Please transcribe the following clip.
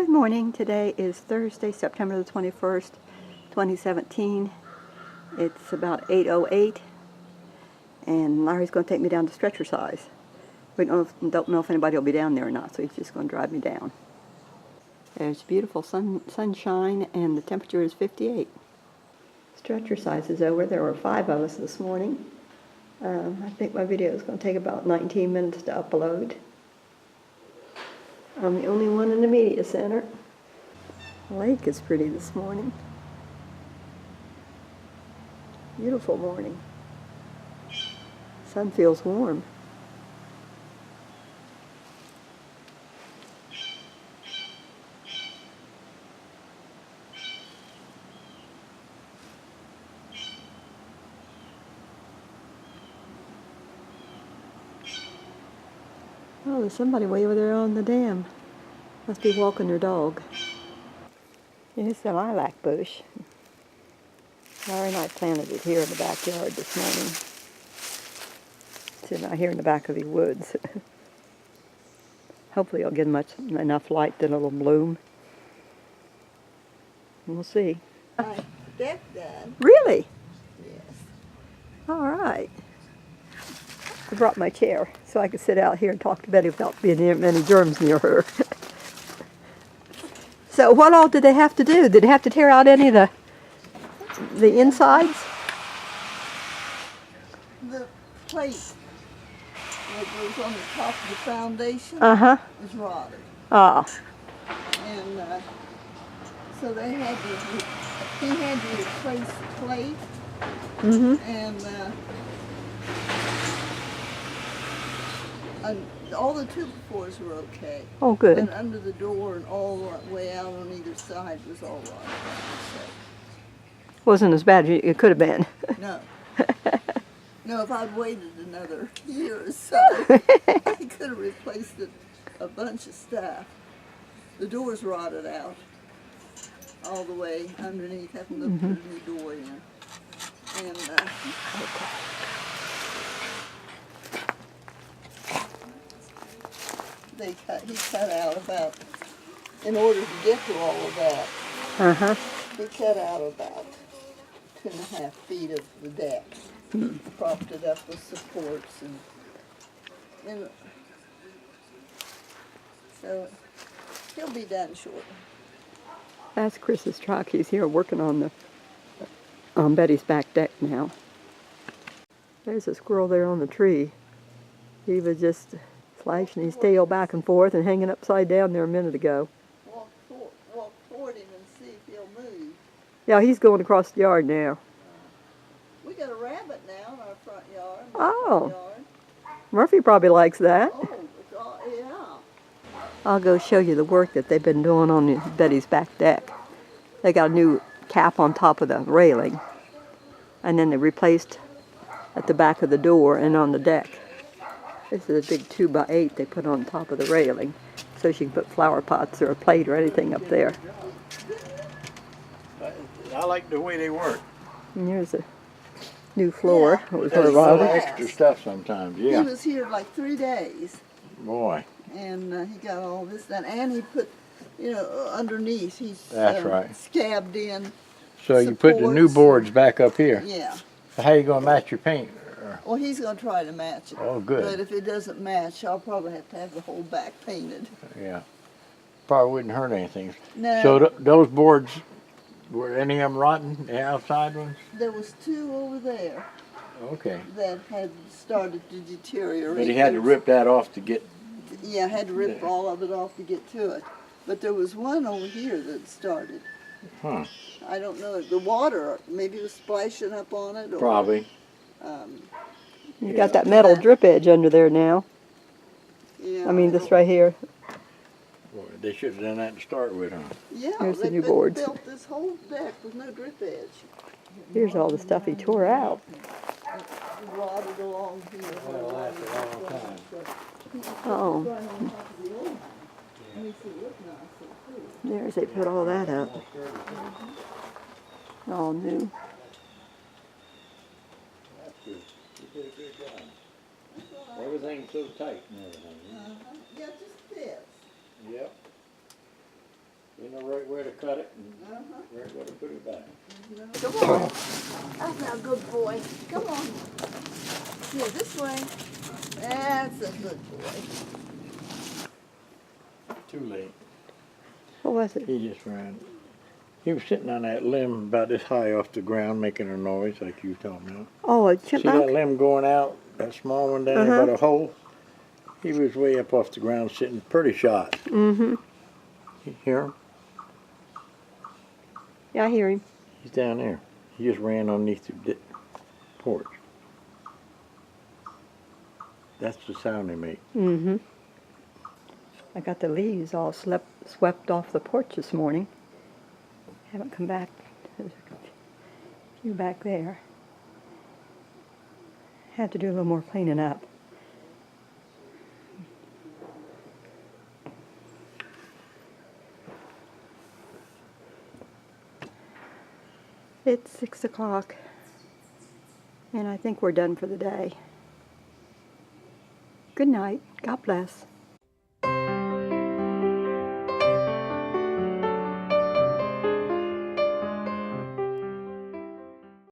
Good morning. Today is Thursday, September the 21st, 2017. It's about 8:08, and Larry's going to take me down to stretchercise. We don't know if anybody will be down there or not, so he's just going to drive me down. There's beautiful sunshine, and the temperature is 58. Stretchercise is over. There were 5 of us this morning. I think my video is going to take about 19 minutes to upload. I'm the only one in the media center. The lake is pretty this morning. Beautiful morning. Sun feels warm. Oh, there's somebody way over there on the dam. Must be walking their dog. Here's the lilac bush. Larry and I planted it here in the backyard this morning. It's out here in the back of the woods. Hopefully it'll get enough light that it'll bloom. We'll see. My deck done. Really? Yes. All right. I brought my chair so I could sit out here and talk to Betty without being near many germs near her. So what all did they have to do? Did they have to tear out any of the insides? The plate that goes on the top of the foundation is rotted. Ah. And so he had to replace the plate. And all the two floors were okay. Oh, good. And under the door and all the way out on either side was all rotted. Wasn't as bad as it could have been. No. No, if I'd waited another year or so, I could have replaced a bunch of stuff. The doors rotted out all the way underneath, having to put a new door in. And he cut out about, in order to get to all of that, he cut out about 2.5 feet of the deck. Propped it up with supports and so he'll be done shortly. That's Chris's truck. He's here working on Betty's back deck now. There's a squirrel there on the tree. He was just flashing his tail back and forth and hanging upside down there a minute ago. Walk toward him and see if he'll move. Yeah, he's going across the yard now. We got a rabbit now in our front yard. Oh. Murphy probably likes that. Oh, yeah. I'll go show you the work that they've been doing on Betty's back deck. They got a new cap on top of the railing. And then they replaced at the back of the door and on the deck. This is a big 2x8 they put on top of the railing, so she can put flower pots or a plate or anything up there. I like the way they work. And here's a new floor. Yeah. It was There's a her little extra stuff sometimes, yeah. He was here like 3 days. Boy. And he got all this done. And he put, underneath, he's That's right. scabbed in. So you put the new supports. boards back up here. Yeah. So how you gonna match your paint? Well, he's going to try to match it. Oh, good. But if it doesn't match, I'll probably have to have the whole back painted. Yeah. Probably wouldn't hurt anything. No. So those boards, were any of them rotten, the outside ones? There was 2 over there Okay. that had started to deteriorate. But he had to rip that off to get... Yeah, I had to rip all of it off to get to it. But there was one over here that started. Huh. I don't know, the water maybe was splashing up on it. Or, Probably. You got that metal drip edge under there now. Yeah, I mean, this right here. Boy, they should have done that to start with, huh? Yeah, Here's the they new boards. built this whole deck with no drip edge. Here's all the stuff he tore out. It rotted along here. That'll last a long time. Oh, there's they put all that up. All new. That's good. You did a good job. Everything's so tight and everything. Yeah, it just fits. Yep. the right way to cut it and right way to put it back. Come on. That's a good boy. Come on. Here, this way. That's a good boy. Too late. What was it? He just ran. He was sitting on that limb about this high off the ground making a noise like you told me. Oh, a See that chipmunk? limb going out, that small one down there by the hole? He was way up off the ground sitting pretty shot. Mm-hmm. You hear him? Yeah, I hear him. He's down there. He just ran underneath the porch. That's the sound they make. Mm-hmm. I got the leaves all swept off the porch this morning. Haven't come back. There's a few back there. Had to do a little more cleaning up. It's 6 o'clock, and I think we're done for the day. Good night. God bless.